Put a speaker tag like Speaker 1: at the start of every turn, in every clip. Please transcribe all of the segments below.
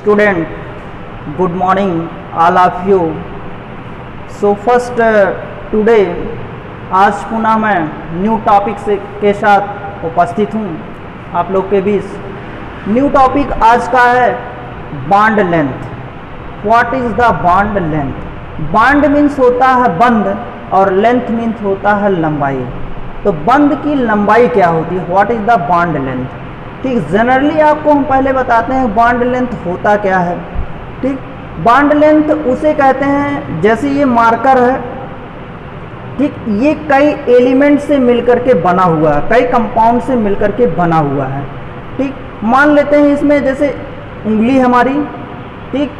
Speaker 1: Student, good morning all of you. So first today आज पुनः मैं न्यू टॉपिक के साथ उपस्थित हूँ आप लोग के बीच। न्यू टॉपिक आज का है bond length. What is the bond length? Bond means होता है बंद और लेंथ मीन्स होता है लंबाई। तो बंद की लंबाई क्या होती है? What is the bond length? ठीक, जनरली आपको हम पहले बताते हैं बॉन्ड लेंथ होता क्या है। ठीक, बॉन्ड लेंथ उसे कहते हैं, जैसे ये मार्कर है, ठीक, ये कई एलिमेंट से मिलकर के बना हुआ है, कई कंपाउंड से मिलकर के बना हुआ है। ठीक, मान लेते हैं इसमें जैसे उंगली हमारी, ठीक,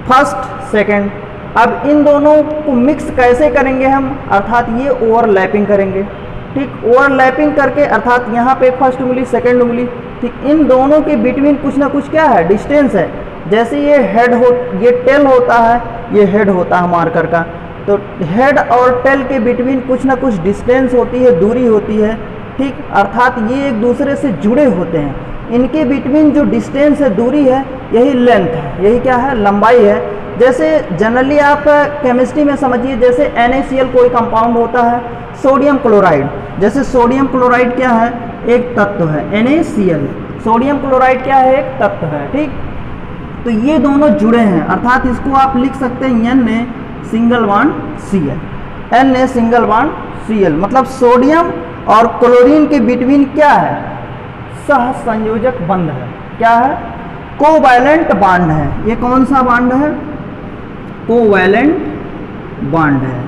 Speaker 1: फर्स्ट सेकंड। अब इन दोनों को मिक्स कैसे करेंगे हम? अर्थात ये ओवरलैपिंग करेंगे। ठीक, ओवरलैपिंग करके अर्थात यहाँ पे फर्स्ट उंगली सेकंड उंगली, ठीक, इन दोनों के बिटवीन कुछ ना कुछ क्या है, डिस्टेंस है। जैसे ये हेड हो, ये टेल होता है, ये हेड होता है मार्कर का, तो हेड और टेल के बिटवीन कुछ ना कुछ डिस्टेंस होती है, दूरी होती है। ठीक, अर्थात ये एक दूसरे से जुड़े होते हैं। इनके बिटवीन जो डिस्टेंस है, दूरी है, यही लेंथ है, यही क्या है, लंबाई है। जैसे जनरली आप केमिस्ट्री में समझिए, जैसे NaCl कोई कंपाउंड होता है, सोडियम क्लोराइड, जैसे सोडियम क्लोराइड क्या है, एक तत्व है, NaCl। सोडियम क्लोराइड क्या है, एक तत्व है। ठीक, तो ये दोनों जुड़े हैं, अर्थात इसको आप लिख सकते हैं Na single bond Cl, Na single bond Cl, मतलब सोडियम और क्लोरीन के बिटवीन क्या है, सह संयोजक बंध है। क्या है? कोवैलेंट बॉन्ड है। ये कौन सा बॉन्ड है? कोवैलेंट बॉन्ड है।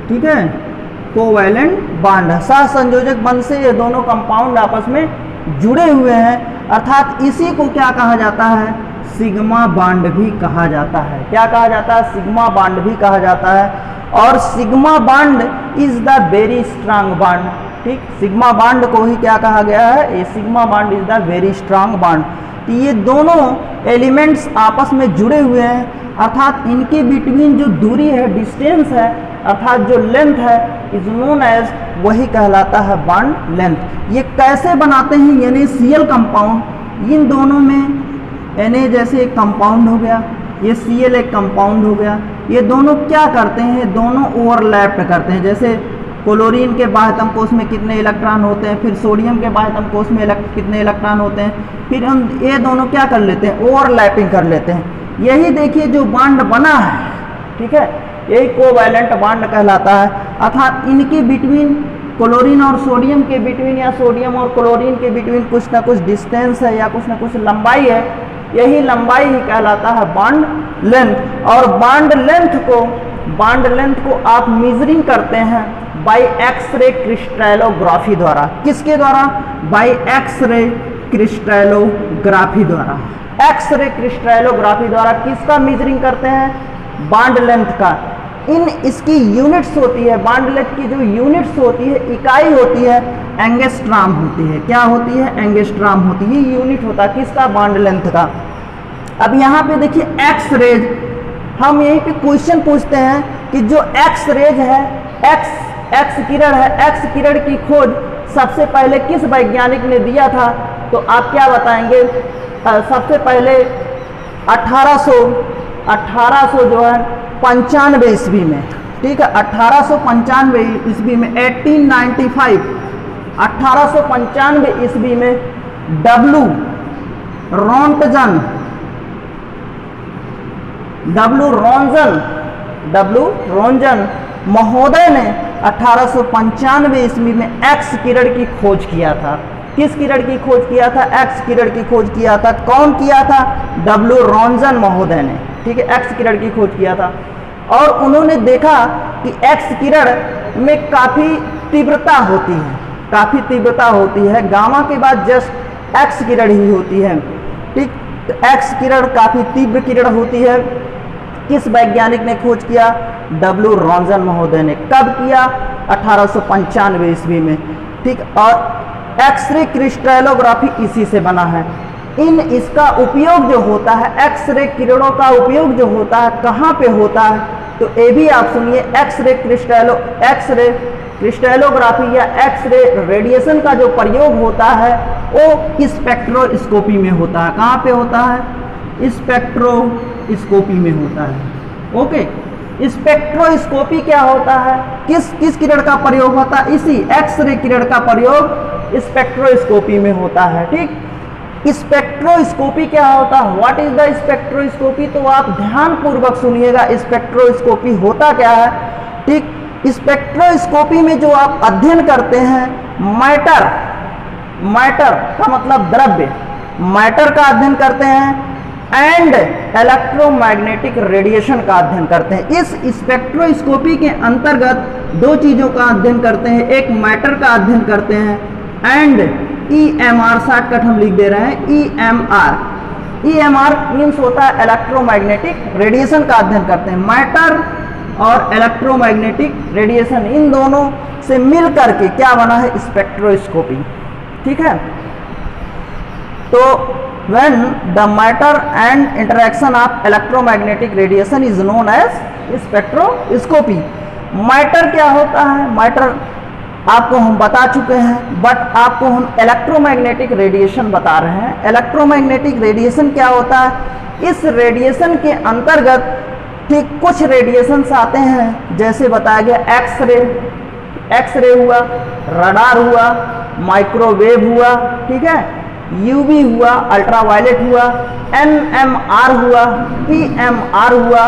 Speaker 1: ठीक है, कोवैलेंट बॉन्ड है। सह संयोजक बंध से ये दोनों कंपाउंड आपस में जुड़े हुए हैं, अर्थात इसी को क्या कहा जाता है, सिग्मा बॉन्ड भी कहा जाता है। क्या कहा जाता है? सिग्मा बॉन्ड भी कहा जाता है। और sigma bond is the very strong bond. ठीक, सिग्मा बॉन्ड को ही क्या कहा गया है, ये sigma bond is the very strong bond. तो ये दोनों एलिमेंट्स आपस में जुड़े हुए हैं, अर्थात इनके बिटवीन जो दूरी है, डिस्टेंस है, अर्थात जो लेंथ है, इज नोन एज, वही कहलाता है बॉन्ड लेंथ। ये कैसे बनाते हैं? NaCl कंपाउंड, इन दोनों में Na जैसे एक कंपाउंड हो गया, ये Cl एक कंपाउंड हो गया, ये दोनों क्या करते हैं, दोनों ओवरलैप करते हैं। जैसे क्लोरीन के बाह्यतम कोश में कितने इलेक्ट्रॉन होते हैं, फिर सोडियम के बाह्यतम कोश में कितने इलेक्ट्रॉन होते हैं, फिर हम ये दोनों क्या कर लेते हैं, ओवरलैपिंग कर लेते हैं। यही देखिए जो बॉन्ड बना है, ठीक है, यही कोवैलेंट बॉन्ड कहलाता है। अर्थात इनके बिटवीन, क्लोरीन और सोडियम के बिटवीन या सोडियम और क्लोरीन के बिटवीन कुछ ना कुछ डिस्टेंस है या कुछ ना कुछ लंबाई है, यही लंबाई ही कहलाता है बॉन्ड लेंथ। और बॉन्ड लेंथ को आप मेजरिंग करते हैं बाय एक्सरे क्रिस्टलोग्राफी द्वारा। किसके द्वारा? बाय एक्सरे क्रिस्टलोग्राफी द्वारा। एक्सरे क्रिस्टलोग्राफी द्वारा किसका मेजरिंग करते हैं? बॉन्ड लेंथ का। इसकी यूनिट्स होती है, बॉन्ड लेंथ की जो यूनिट्स होती है, इकाई होती है, एंगस्ट्रॉम होती है। क्या होती है? एंगस्ट्रॉम होती है। ये यूनिट होता है किसका? बॉन्ड लेंथ का। अब यहाँ पे देखिए एक्स रेज, हम यहीं पे क्वेश्चन पूछते हैं कि जो एक्स रेज है, एक्स किरण है, एक्स किरण की खोज सबसे पहले किस वैज्ञानिक ने दिया था? तो आप क्या बताएंगे? सबसे पहले 1800 जो है 95 ईस्वी में, ठीक है, 1895 ईस्वी में, 1895 ईस्वी में डब्लू रोंजन महोदय ने 1895 ईस्वी में एक्स किरण की खोज किया था। किस किरण की खोज किया था? एक्स किरण की खोज किया था। कौन किया था? डब्लू रोंजन महोदय ने, ठीक है, एक्स किरण की खोज किया था। और उन्होंने देखा कि एक्स किरण में काफ़ी तीव्रता होती है, काफ़ी तीव्रता होती है, गामा के बाद जस्ट एक्स किरण ही होती है। ठीक, तो एक्स किरण काफ़ी तीव्र किरण होती है। किस वैज्ञानिक ने खोज किया? डब्लू रोंजन महोदय ने। कब किया? 1895 ईस्वी में। ठीक, और एक्सरे क्रिस्टलोग्राफी इसी से बना है। इसका उपयोग जो होता है, एक्सरे किरणों का उपयोग जो होता है, कहाँ पे होता है? तो ये भी आप सुनिए, एक्सरे क्रिस्टलोग्राफी या एक्सरे रेडिएशन का जो प्रयोग होता है वो स्पेक्ट्रोस्कोपी में होता है। कहाँ पे होता है? स्पेक्ट्रोस्कोपी में होता है। ओके, स्पेक्ट्रोस्कोपी क्या होता है, किस किरण का प्रयोग होता है, इसी एक्सरे किरण का प्रयोग स्पेक्ट्रोस्कोपी में होता है। ठीक, स्पेक्ट्रोस्कोपी क्या होता है, व्हाट इज द स्पेक्ट्रोस्कोपी, तो आप ध्यान पूर्वक सुनिएगा स्पेक्ट्रोस्कोपी होता क्या है। ठीक, स्पेक्ट्रोस्कोपी में जो आप अध्ययन करते हैं मैटर का मतलब द्रव्य, मैटर का अध्ययन करते हैं एंड इलेक्ट्रोमैग्नेटिक रेडिएशन का अध्ययन करते हैं। इस स्पेक्ट्रोस्कोपी के अंतर्गत दो चीजों का अध्ययन करते हैं, एक मैटर का अध्ययन करते हैं एंड EMR, शॉर्टकट हम लिख दे रहे हैं EMR मीन्स होता है इलेक्ट्रोमैग्नेटिक रेडिएशन का अध्ययन करते हैं। मैटर और इलेक्ट्रोमैग्नेटिक रेडिएशन, इन दोनों से मिल करके क्या बना है, स्पेक्ट्रोस्कोपी। ठीक है, तो when the matter and interaction of electromagnetic radiation is known as spectroscopy। Matter क्या होता है, मैटर आपको हम बता चुके हैं, बट आपको हम इलेक्ट्रोमैग्नेटिक रेडिएशन बता रहे हैं। इलेक्ट्रोमैग्नेटिक रेडिएशन क्या होता है, इस रेडिएशन के अंतर्गत ठीक कुछ रेडिएशंस आते हैं, जैसे बताया गया एक्सरे हुआ, रडार हुआ, माइक्रोवेव हुआ, ठीक है, यूवी हुआ, अल्ट्रावायलेट हुआ, NMR हुआ, PMR हुआ,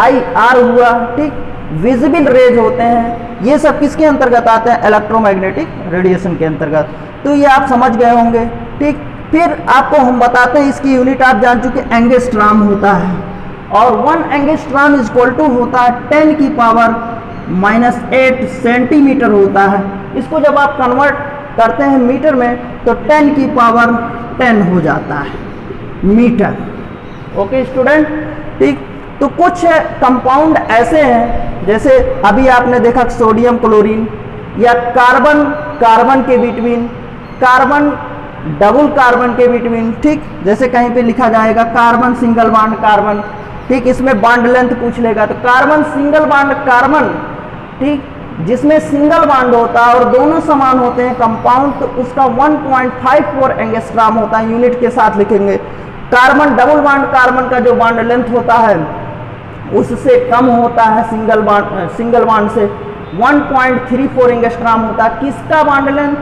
Speaker 1: IR हुआ, ठीक, विजिबल रेज होते हैं। ये सब किसके अंतर्गत आते हैं, इलेक्ट्रोमैग्नेटिक रेडिएशन के अंतर्गत। तो ये आप समझ गए होंगे। ठीक, फिर आपको हम बताते हैं, इसकी यूनिट आप जान चुके, एंगस्ट्रॉम होता है, और 1 एंगस्ट्रॉम इज इक्वल टू होता है 10 की पावर -8 सेंटीमीटर होता है। इसको जब आप कन्वर्ट करते हैं मीटर में तो 10 की पावर 10 हो जाता है मीटर। ओके स्टूडेंट, ठीक, तो कुछ कंपाउंड ऐसे हैं, जैसे अभी आपने देखा सोडियम क्लोरीन, या कार्बन के बिटवीन, कार्बन डबल कार्बन के बिटवीन, ठीक, जैसे कहीं पे लिखा जाएगा कार्बन सिंगल बॉन्ड कार्बन, ठीक, इसमें बॉन्ड लेंथ पूछ लेगा तो कार्बन सिंगल बॉन्ड कार्बन, ठीक, जिसमें सिंगल बॉन्ड होता है और दोनों समान होते हैं कंपाउंड, तो उसका 1.54 एंगस्ट्रॉम होता है, यूनिट के साथ लिखेंगे। कार्बन डबल बॉन्ड कार्बन का जो बॉन्ड लेंथ होता है उससे कम होता है सिंगल बॉन्ड से, 1.34 एंगस्ट्रॉम होता है। किसका bond length,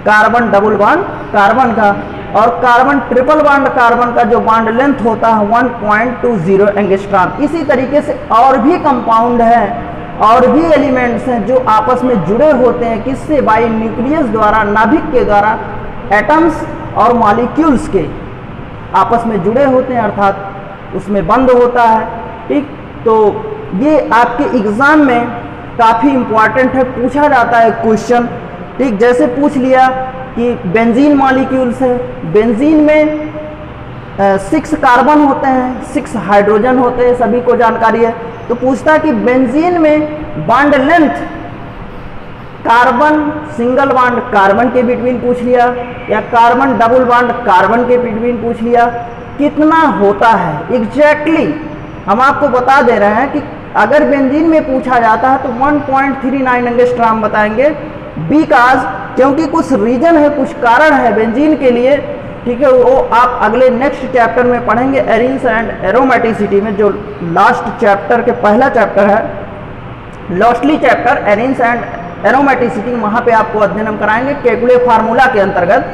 Speaker 1: carbon double bond carbon का, और कार्बन ट्रिपल बॉन्ड कार्बन का जो बॉन्ड लेंथ होता है 1.20 एंगस्ट्रॉम। इसी तरीके से और भी कंपाउंड है और भी एलिमेंट्स हैं जो आपस में जुड़े होते हैं, किससे, बाई न्यूक्लियस द्वारा, नाभिक के द्वारा, एटम्स और मॉलिक्यूल्स के आपस में जुड़े होते हैं, अर्थात उसमें बंद होता है। ठीक, तो ये आपके एग्जाम में काफ़ी इंपॉर्टेंट है, पूछा जाता है क्वेश्चन। ठीक, जैसे पूछ लिया कि बेंजीन मॉलिक्यूल्स है, बेंजीन में 6 कार्बन होते हैं, 6 हाइड्रोजन होते हैं, सभी को जानकारी है। तो पूछता है कि बेंजीन में bond length, carbon single bond carbon के बिटवीन पूछ लिया, या कार्बन डबल बॉन्ड कार्बन के बिटवीन पूछ लिया, कितना होता है एग्जैक्टली हम आपको बता दे रहे हैं कि अगर बेंजीन में पूछा जाता है तो 1.39 एंगस्ट्रॉम बताएंगे, बिकॉज क्योंकि कुछ रीजन है, कुछ कारण है बेंजीन के लिए। ठीक है, वो आप अगले नेक्स्ट चैप्टर में पढ़ेंगे, एरिन्स एंड एरोमेटिसिटी में, जो लास्ट चैप्टर के पहला चैप्टर है, lastly chapter arenes and aromaticity, वहाँ पे आपको अध्ययन हम कराएंगे केकुले फार्मूला के अंतर्गत।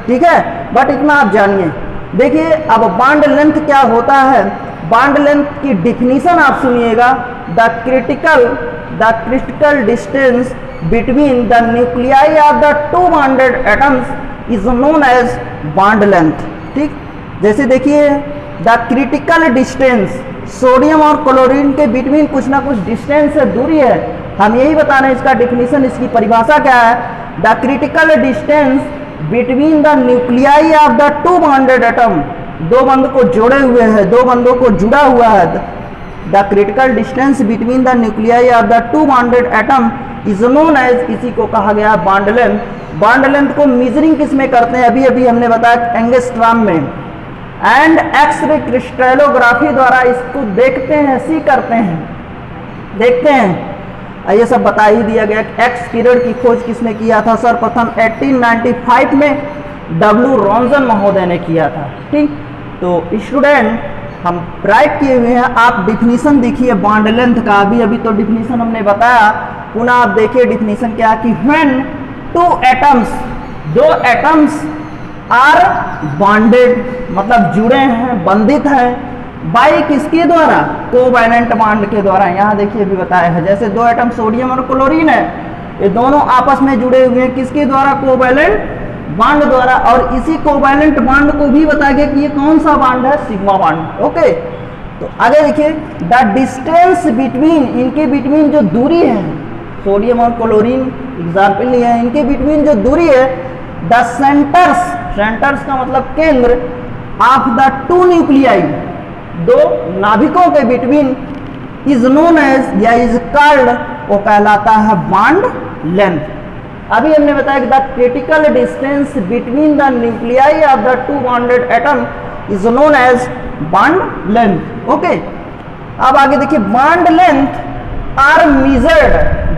Speaker 1: ठीक है, बट इतना आप जानिए। देखिए अब बॉन्ड लेंथ क्या होता है, बॉन्ड लेंथ की डिफिनीशन आप सुनिएगा, the critical distance between the nuclei of the 2 bonded atoms is known as bond length. ठीक, जैसे देखिए द क्रिटिकल डिस्टेंस, सोडियम और क्लोरीन के बिटवीन कुछ ना कुछ डिस्टेंस है, दूरी है, हम यही बता रहे हैं। इसका डिफिनीशन, इसकी परिभाषा क्या है, the critical distance between the nuclei of the 2 bonded atom, 2 बंध को जोड़े हुए हैं, 2 बंधों को जुड़ा हुआ है, the critical distance between the nuclei of the 2 bonded atom is known as, इसी को कहा गया बॉन्ड लेंथ। बॉन्ड लेंथ को मेजरिंग किस में करते हैं, अभी अभी हमने बताया एंगस्ट्रॉम में, एंड एक्सरे क्रिस्टलोग्राफी द्वारा इसको देखते हैं, सी करते हैं, देखते हैं। ये सब बता ही दिया गया। एक्स किरण की खोज किसने किया था, सर्वप्रथम 1895 में W. रॉन्सन महोदय ने किया था। ठीक, तो स्टूडेंट हम राइट किए हुए हैं। आप डिफिनीशन देखिए बॉन्ड लेंथ का, अभी तो डिफिनीशन हमने बताया, पुनः आप देखिए डिफिनीशन क्या कि व्हेन टू एटम्स, दो एटम्स आर बॉन्डेड मतलब जुड़े हैं, बंधित हैं, बाई किसके द्वारा, कोवैलेंट बॉन्ड के द्वारा। यहाँ देखिए अभी बताया है, जैसे दो एटम सोडियम और क्लोरीन है, ये दोनों आपस में जुड़े हुए हैं किसके द्वारा, कोवैलेंट बॉन्ड द्वारा। और इसी कोवैलेंट बॉन्ड को भी बताया गया कि ये कौन सा बॉन्ड है, सिग्मा बॉन्ड। ओके, तो आगे देखिए, द डिस्टेंस बिटवीन, इनके बिटवीन जो दूरी है, सोडियम और क्लोरीन एग्जाम्पल लिया है, इनके बिटवीन जो दूरी है, द सेंटर्स, सेंटर्स का मतलब केंद्र, ऑफ द टू न्यूक्लियाई, दो नाभिकों के बिटवीन, इज नोन एज या इज कॉल्ड, वो कहलाता है बॉन्ड लेंथ। अभी हमने बताया कि the critical distance between the nuclei of the two bonded atom is known as bond length. Okay, अब आगे देखिए, bond length are measured,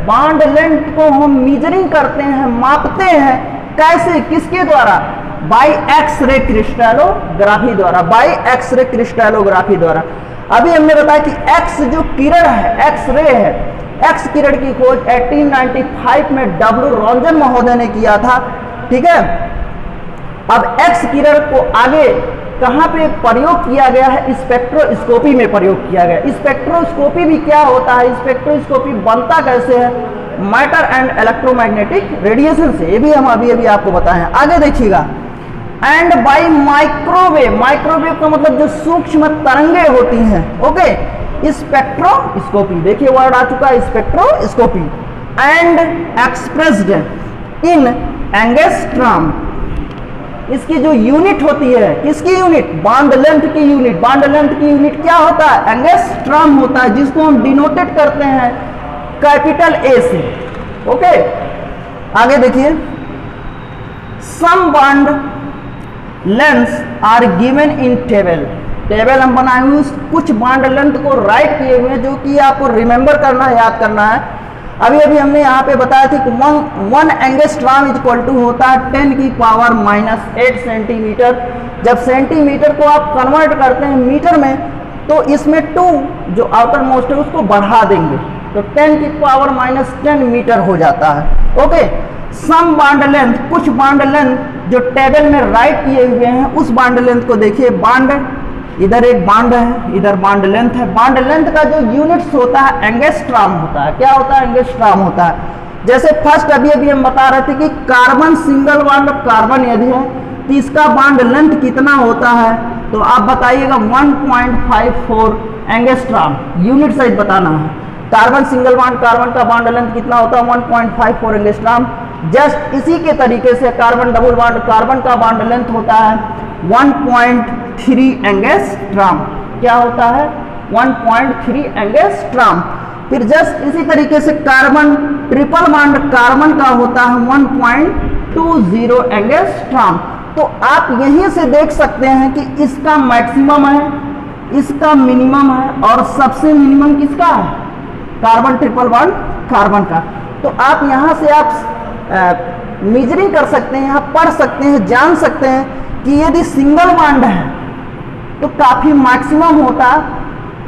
Speaker 1: bond length को हम मीजरिंग करते हैं, मापते हैं, कैसे, किसके द्वारा, बाई एक्सरे क्रिस्टलोग्राफी द्वारा, बाई एक्सरे क्रिस्टलोग्राफी द्वारा। अभी हमने बताया कि एक्स जो किरण है, एक्स रे है, एक्स किरण की खोज 1895 में डब्ल्यू रॉन्जन महोदय ने किया था। ठीक है, अब एक्स किरण को आगे कहाँ पे प्रयोग किया गया है, स्पेक्ट्रोस्कोपी में प्रयोग किया गया। स्पेक्ट्रोस्कोपी भी क्या होता है, स्पेक्ट्रोस्कोपी बनता कैसे है, मैटर एंड इलेक्ट्रोमैग्नेटिक रेडिएशन से, ये भी हम अभी आपको बताए हैं। आगे देखिएगा, एंड बाई माइक्रोवेव, माइक्रोवेव का मतलब जो सूक्ष्म तरंगे होती हैं। ओके, स्पेक्ट्रोस्कोपी, देखिए वर्ड आ चुका है spectroscopy, and expressed in angstrom, इसकी जो यूनिट होती है, किसकी यूनिट, बॉन्ड लेंथ की यूनिट। बॉन्ड लेंथ की यूनिट क्या होता है, एंगस्ट्रॉम होता है, जिसको हम डिनोटेट करते हैं कैपिटल ए से। ओके, आगे देखिए, some bond lengths are given in table, table हम बनाए हुए कुछ बॉन्ड लेंथ को राइट किए हुए हैं, जो कि आपको रिमेंबर करना है, याद करना है। अभी हमने यहाँ पे बताया था कि one angstrom is equal to होता है 10 की पावर -8 सेंटीमीटर। जब सेंटीमीटर को आप कन्वर्ट करते हैं मीटर में, तो इसमें 2 जो आउटर मोस्ट है उसको बढ़ा देंगे, तो 10 की पावर -10 मीटर हो जाता है। ओके, सम बॉन्ड लेंथ, कुछ बॉन्ड लेंथ जो टेबल में राइट किए हुए हैं, उस बॉन्ड लेंथ को देखिए। बॉन्ड, इधर एक बॉन्ड है, इधर बॉन्ड लेंथ है। बॉन्ड लेंथ का जो यूनिट्स होता है एंगस्ट्रॉम होता है। क्या होता है, एंगस्ट्रॉम होता है। जैसे फर्स्ट अभी हम बता रहे थे कि कार्बन सिंगल बॉन्ड कार्बन यदि है तो इसका बॉन्ड लेंथ कितना होता है, तो आप बताइएगा 1.54 एंगस्ट्रॉम, यूनिट साइज बताना है। कार्बन सिंगल बॉन्ड कार्बन का बॉन्ड लेंथ कितना होता है, 1.54 एंगस्ट्रॉम। जस्ट इसी के तरीके से कार्बन डबल बॉन्ड कार्बन का बॉन्ड लेंथ होता है 1.3 एंगस्ट्रॉम। क्या होता है, 1.3 एंगस्ट्रॉम। फिर जस्ट इसी तरीके से कार्बन ट्रिपल बॉन्ड कार्बन का होता है 1.20 एंगस्ट्रॉम। तो आप यहीं से देख सकते हैं कि इसका मैक्सिमम है, इसका मिनिमम है, और सबसे मिनिमम किसका है, कार्बन ट्रिपल बॉन्ड कार्बन का। तो आप यहाँ से आप मेजरिंग कर सकते हैं, आप पढ़ सकते हैं, जान सकते हैं कि यदि सिंगल बॉन्ड है तो काफ़ी मैक्सिमम होता है,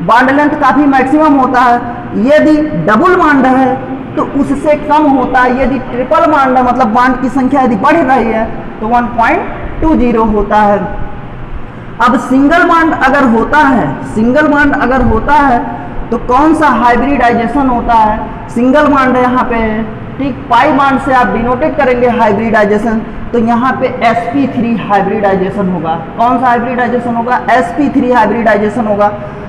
Speaker 1: बॉन्ड लेंथ काफ़ी मैक्सिमम होता है। यदि डबल बॉन्ड है तो उससे कम होता है। यदि ट्रिपल बॉन्ड है, मतलब बॉन्ड की संख्या यदि बढ़ रही है, तो 1.20 होता है। अब सिंगल बॉन्ड अगर होता है, सिंगल बॉन्ड अगर होता है तो कौन सा हाइब्रिडाइजेशन होता है, सिंगल बॉन्ड है यहाँ पे, ठीक, पाई बॉन्ड से आप डिनोटेट करेंगे हाइब्रिडाइजेशन, तो यहाँ पे sp3 हाइब्रिडाइजेशन होगा। कौन सा हाइब्रिडाइजेशन होगा, sp3 हाइब्रिडाइजेशन होगा।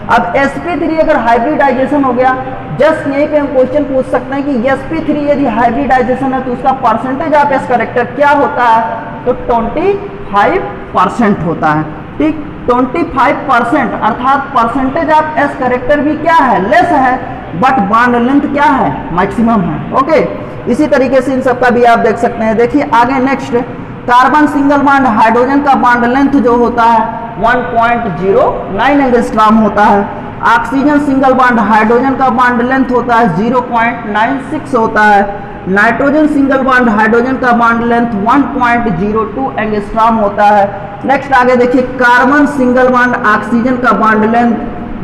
Speaker 1: अब sp3 अगर हाइब्रिडाइजेशन हो गया, जस्ट यहीं पे हम क्वेश्चन पूछ सकते हैं कि sp3 यदि हाइब्रिडाइजेशन है तो उसका परसेंटेज ऑफ s करेक्टर क्या होता है, तो 25% होता है। ठीक, 25%, अर्थात परसेंटेज ऑफ s करेक्टर भी क्या है, लेस है, बट बॉन्ड लेंथ क्या है, मैक्सिमम है। ओके, इसी तरीके से इन सब का भी आप देख सकते हैं। देखिए आगे next, carbon single bond hydrogen का बॉन्ड लेंथ जो होता है 1.09 एंगस्ट्रॉम होता है। ऑक्सीजन सिंगल बॉन्ड हाइड्रोजन का बॉन्ड लेंथ होता है 0.96 होता है। नाइट्रोजन सिंगल बॉन्ड हाइड्रोजन का बॉन्ड लेंथ 1.02 एंगस्ट्रॉम होता है। नेक्स्ट आगे देखिए, कार्बन सिंगल बॉन्ड ऑक्सीजन का बॉन्ड लेंथ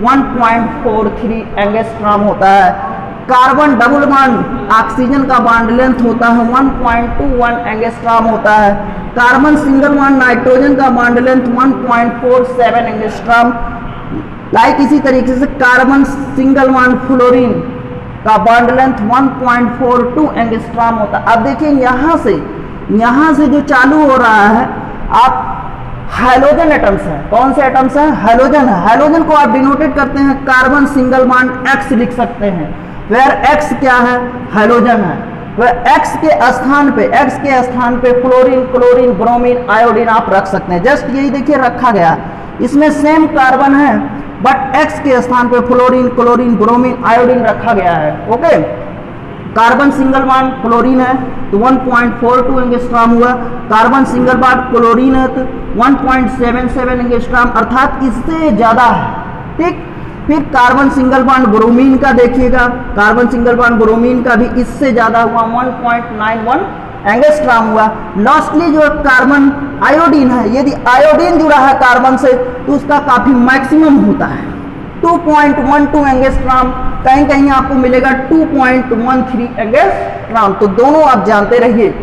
Speaker 1: 1.43 एंगस्ट्रॉम होता है। कार्बन डबल बॉन्ड ऑक्सीजन का बॉन्ड लेंथ होता है 1.21 एंगस्ट्रॉम होता है। कार्बन सिंगल बॉन्ड नाइट्रोजन का बॉन्ड लेंथ 1.47 एंगस्ट्रॉम। लाइक इसी तरीके से कार्बन सिंगल बॉन्ड फ्लोरीन का बॉन्ड लेंथ 1.42 एंगस्ट्रॉम होता है। अब देखिए यहाँ से जो चालू हो रहा है, आप हाइड्रोजन एटम्स हैं। कौन से एटम्स हैं? हाइड्रोजन है। हाइड्रोजन को आप डिनोटेड करते हैं कार्बन सिंगल बॉन्ड X लिख सकते हैं। वेयर X क्या है? हाइड्रोजन है। वह X के स्थान पे फ्लोरीन, क्लोरीन, ब्रोमीन, आयोडीन आप रख सकते हैं। जस्ट यही देखिए रखा गया, इसमें सेम कार्बन है बट X के स्थान पे फ्लोरीन, क्लोरीन, ब्रोमीन, आयोडीन रखा गया है। Okay, carbon single bond chlorine है तो 1.42 एंगस्ट्रॉम हुआ। कार्बन सिंगल बॉन्ड क्लोरीन है तो 1.77 एंगस्ट्रॉम, अर्थात इससे ज़्यादा है। ठीक, फिर कार्बन सिंगल बॉन्ड ब्रोमीन का देखिएगा, कार्बन सिंगल बॉन्ड ब्रोमीन का भी इससे ज़्यादा हुआ, 1.91 एंगस्ट्रॉम हुआ। लास्टली जो कार्बन आयोडीन है, यदि आयोडीन जुड़ा है कार्बन से तो उसका काफ़ी मैक्सिमम होता है 2.12 एंगस्ट्रॉम, कहीं कहीं आपको मिलेगा 2.13 एंगस्ट्रॉम। तो दोनों आप जानते रहिए।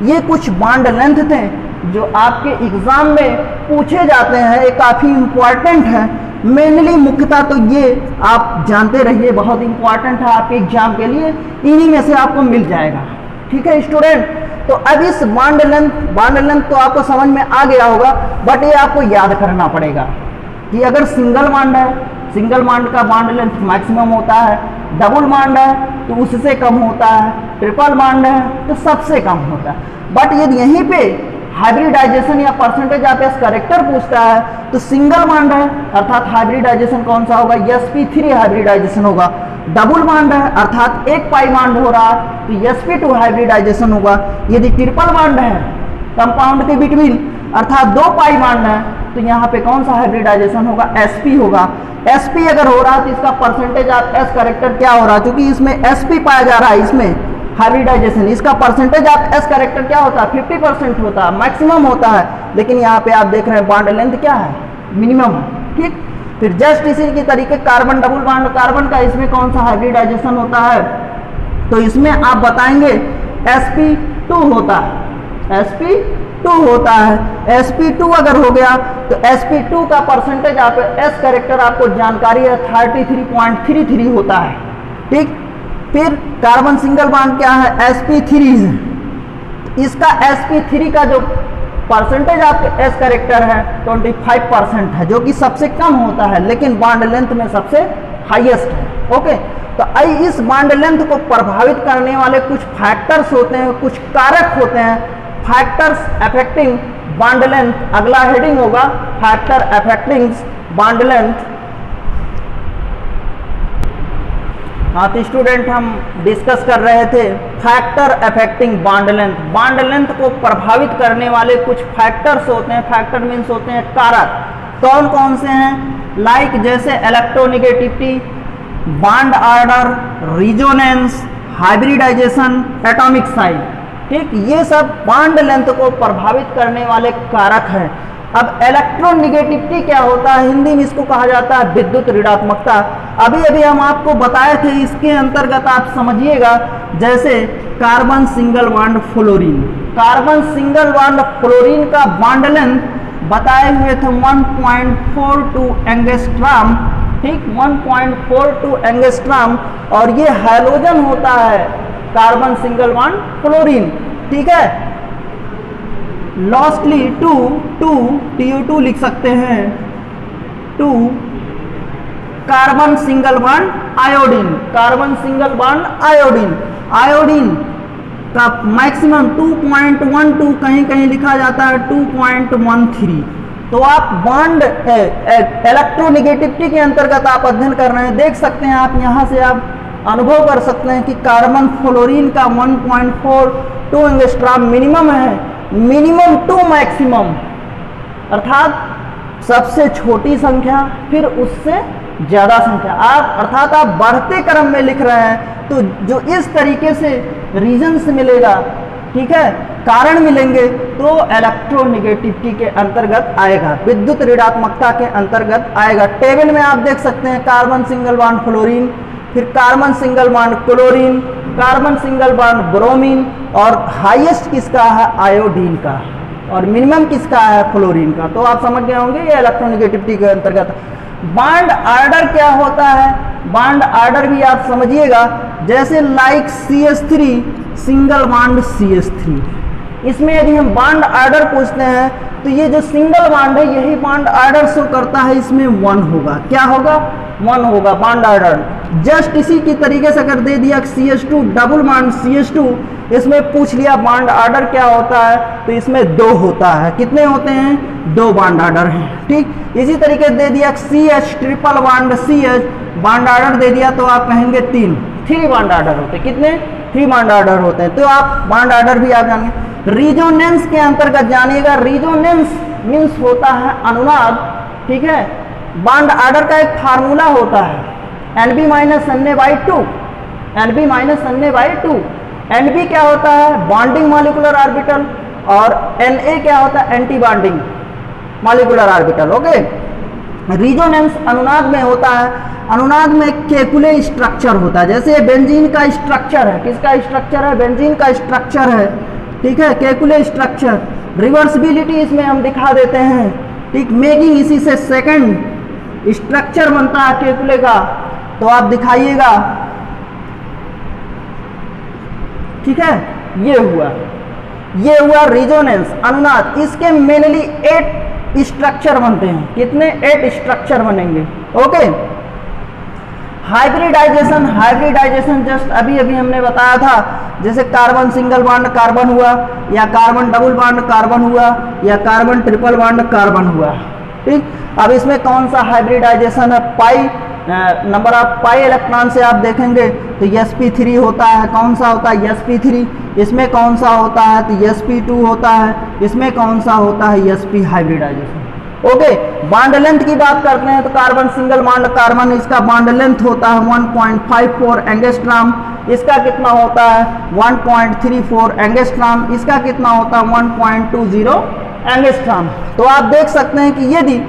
Speaker 1: ये कुछ बॉन्ड लेंथ थे जो आपके एग्जाम में पूछे जाते हैं, ये काफ़ी इंपॉर्टेंट है। मेनली मुख्यतः तो ये आप जानते रहिए, बहुत इंपॉर्टेंट है आपके एग्जाम के लिए, इन्हीं में से आपको मिल जाएगा। ठीक है स्टूडेंट, तो अब इस बॉन्ड लेंथ तो आपको समझ में आ गया होगा, बट ये आपको याद करना पड़ेगा कि अगर सिंगल बॉन्ड है, सिंगल बॉन्ड का बॉन्ड लेंथ मैक्सिमम होता है, डबल बॉन्ड है तो उससे कम होता है, ट्रिपल बॉन्ड है तो सबसे कम होता है। बट यदि यहीं पे हाइब्रिडाइजेशन या परसेंटेज ऑफ एस कैरेक्टर पूछता है तो सिंगल बॉन्ड है अर्थात हाइब्रिडाइजेशन कौन सा होगा? sp3 हाइब्रिडाइजेशन होगा। डबल बॉन्ड है अर्थात एक पाई बॉन्ड हो रहा है तो sp2 हाइब्रिडाइजेशन होगा। यदि ट्रिपल बॉन्ड है कंपाउंड के बिटवीन अर्थात दो पाई बॉन्ड है तो यहाँ पे कौन सा हाइब्रिडाइजेशन होगा? sp होगा। sp अगर हो रहा है तो इसका परसेंटेज ऑफ एस कैरेक्टर क्या हो रहा है? क्योंकि इसमें sp पाया जा रहा है, इसमें हाइब्रिडाइजेशन, इसका परसेंटेज ऑफ एस कैरेक्टर क्या होता है? 50% होता है, मैक्सिमम होता है। लेकिन यहाँ पे आप देख रहे हैं बॉन्ड लेंथ क्या है? मिनिमम है। ठीक, फिर जस्ट इसी के तरीके कार्बन डबल बॉन्ड कार्बन का, इसमें कौन सा हाइब्रिडाइजेशन होता है? तो इसमें आप बताएंगे sp2 होता है, sp2 होता है। sp2 अगर हो गया तो sp2 का परसेंटेज आप एस कैरेक्टर आपको जानकारी है 33.33 होता है। ठीक, फिर कार्बन सिंगल बॉन्ड क्या है? sp3, इसका sp3 का जो परसेंटेज आपके एस कैरेक्टर है 25% है, जो कि सबसे कम होता है लेकिन बॉन्ड लेंथ में सबसे हाईएस्ट है। ओके, तो इस बॉन्ड लेंथ को प्रभावित करने वाले कुछ फैक्टर्स होते हैं, कुछ कारक होते हैं, फैक्टर्स अफेक्टिंग बॉन्ड लेंथ। अगला हेडिंग होगा फैक्टर अफेक्टिंग बॉन्ड लेंथ। हाँ, तो स्टूडेंट हम डिस्कस कर रहे थे factor affecting bond length. Bond length को प्रभावित करने वाले कुछ फैक्टर्स होते हैं, फैक्टर मीन्स होते हैं कारक। कौन कौन से हैं? लाइक जैसे electronegativity, bond order, resonance, hybridisation, atomic size. ठीक, ये सब बॉन्ड लेंथ को प्रभावित करने वाले कारक हैं। अब इलेक्ट्रोनेगेटिविटी क्या होता है? हिंदी में इसको कहा जाता है विद्युत ऋणात्मकता। अभी अभी हम आपको बताए थे, इसके अंतर्गत आप समझिएगा, जैसे carbon single bond fluorine, carbon single bond fluorine का बॉन्ड लेंथ बताए हुए थे 1.42 एंगस्ट्रॉम। ठीक, 1.42 एंगस्ट्रॉम, और ये हाइड्रोजन होता है कार्बन सिंगल बॉन्ड फ्लोरीन। ठीक है, लास्टली 2 लिख सकते हैं, 2 carbon single bond iodine, carbon single bond iodine, iodine का मैक्सिमम 2.12, कहीं कहीं लिखा जाता है 2.13। तो आप बॉन्ड इलेक्ट्रोनेगेटिविटी के अंतर्गत आप अध्ययन कर रहे हैं, देख सकते हैं आप, यहाँ से आप अनुभव कर सकते हैं कि कार्बन फ्लोरीन का 1.42 एंगस्ट्रॉम मिनिमम है, मिनिमम टू मैक्सिमम, अर्थात सबसे छोटी संख्या फिर उससे ज़्यादा संख्या। आप अर्थात आप बढ़ते क्रम में लिख रहे हैं, तो जो इस तरीके से रीजन्स मिलेगा ठीक है, कारण मिलेंगे तो इलेक्ट्रोनेगेटिविटी के अंतर्गत आएगा, विद्युत ऋणात्मकता के अंतर्गत आएगा। टेबल में आप देख सकते हैं कार्बन सिंगल बॉन्ड फ्लोरीन, फिर carbon single bond chlorine, carbon single bond bromine, और हाईएस्ट किसका है आयोडीन का, और मिनिमम किसका है फ्लोरीन का। तो आप समझ गए होंगे ये इलेक्ट्रोनेगेटिविटी के अंतर्गत। बॉन्ड ऑर्डर क्या होता है, बॉन्ड ऑर्डर भी आप समझिएगा, जैसे like CH3 single bond CH3, इसमें यदि हम बॉन्ड ऑर्डर पूछते हैं तो ये जो सिंगल बॉन्ड है यही बॉन्ड ऑर्डर शो करता है, इसमें 1 होगा। क्या होगा, 1 होगा बॉन्ड ऑर्डर। जस्ट इसी की तरीके से अगर दे दिया CH2 डबल बॉन्ड CH2, इसमें पूछ लिया बॉन्ड ऑर्डर क्या होता है, तो इसमें 2 होता है। कितने होते हैं, 2 बॉन्ड ऑर्डर हैं। ठीक, इसी तरीके से दे दिया CH triple bond CH, bond order दे दिया तो आप कहेंगे 3 बॉन्ड ऑर्डर होते हैं। कितने, 3 बॉन्ड ऑर्डर होते हैं। तो आप बॉन्ड ऑर्डर भी आप जानेंगे। रिजोनेंस के अंतर्गत जानिएगा, रिजोनेंस मीन्स होता है अनुनाद। ठीक है, बॉन्ड ऑर्डर का एक फार्मूला होता है Nb minus Na/2, Nb minus Na/2। Nb क्या होता है, बॉन्डिंग मॉलिक्यूलर ऑर्बिटल, और Na क्या होता है, anti bonding molecular orbital. Okay, resonance अनुनाद में होता है। अनुनाद में केकुले स्ट्रक्चर होता है, जैसे बेंजीन का स्ट्रक्चर है, किसका स्ट्रक्चर है, बेंजीन का स्ट्रक्चर है। ठीक है, केकुले स्ट्रक्चर, रिवर्सिबिलिटी इसमें हम दिखा देते हैं। ठीक, मेकिंग इसी से सेकंड स्ट्रक्चर बनता है केकुले का, तो आप दिखाइएगा। ठीक है, ये हुआ रिजोनेंस अनुनाद। इसके मेनली 8 स्ट्रक्चर बनते हैं। कितने, 8 स्ट्रक्चर बनेंगे। ओके, हाइब्रिडाइजेशन जस्ट अभी हमने बताया था, जैसे कार्बन सिंगल बॉन्ड कार्बन हुआ, या कार्बन डबल बॉन्ड कार्बन हुआ, या कार्बन ट्रिपल बॉन्ड कार्बन हुआ। ठीक, अब इसमें कौन सा हाइब्रिडाइजेशन है, पाई नंबर ऑफ पाई इलेक्ट्रॉन से आप देखेंगे तो sp3 होता है। कौन सा होता है, sp3। इसमें कौन सा होता है, तो sp2 होता है। इसमें कौन सा होता है, sp hybridisation. Okay, bond length की बात करते हैं तो कार्बन सिंगल बॉन्ड कार्बन, इसका बॉन्ड लेंथ होता है 1.54 एंगस्ट्रॉम। इसका कितना होता है, 1.34 एंगस्ट्रॉम। इसका कितना होता है, 1.20 एंगस्ट्रॉम। तो आप देख सकते हैं कि यदि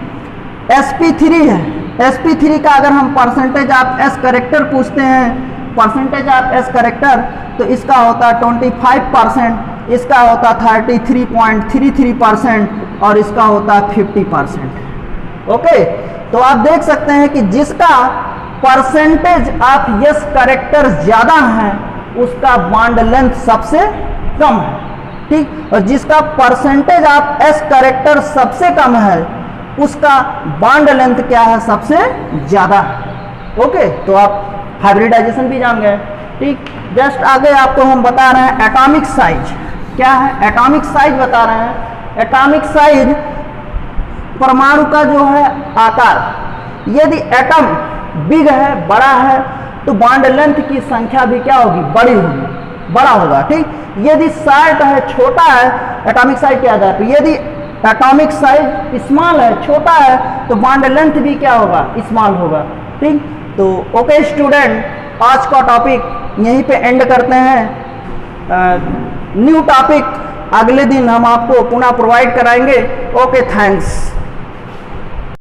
Speaker 1: sp3 है, sp3 का अगर हम परसेंटेज ऑफ s करेक्टर पूछते हैं, परसेंटेज ऑफ s करेक्टर, तो इसका होता है 25%, इसका होता है 33.33%, और इसका होता है 50%। ओके, तो आप देख सकते हैं कि जिसका परसेंटेज ऑफ s करेक्टर ज्यादा है उसका बॉन्ड लेंथ सबसे कम है। ठीक, और जिसका परसेंटेज ऑफ s करेक्टर सबसे कम है उसका बॉन्ड लेंथ क्या है, सबसे ज्यादा है। ओके, तो आप हाइब्रिडाइजेशन भी जान गए। ठीक, जस्ट आगे आपको हम बता रहे हैं एटॉमिक साइज क्या है, एटॉमिक साइज बता रहे हैं। एटॉमिक साइज परमाणु का जो है आकार, यदि एटम बिग है, बड़ा है, तो बॉन्ड लेंथ की संख्या भी क्या होगी, बड़ी होगी, बड़ा होगा। ठीक, यदि शॉर्ट है, छोटा है, एटॉमिक साइज क्या जाता है। यदि एटॉमिक साइज स्मॉल है, छोटा है, तो बॉन्ड लेंथ भी क्या होगा, स्मॉल होगा। ठीक, तो ओके स्टूडेंट, आज का टॉपिक यहीं पे एंड करते हैं। न्यू टॉपिक अगले दिन हम आपको पुनः प्रोवाइड कराएंगे। Okay, thanks.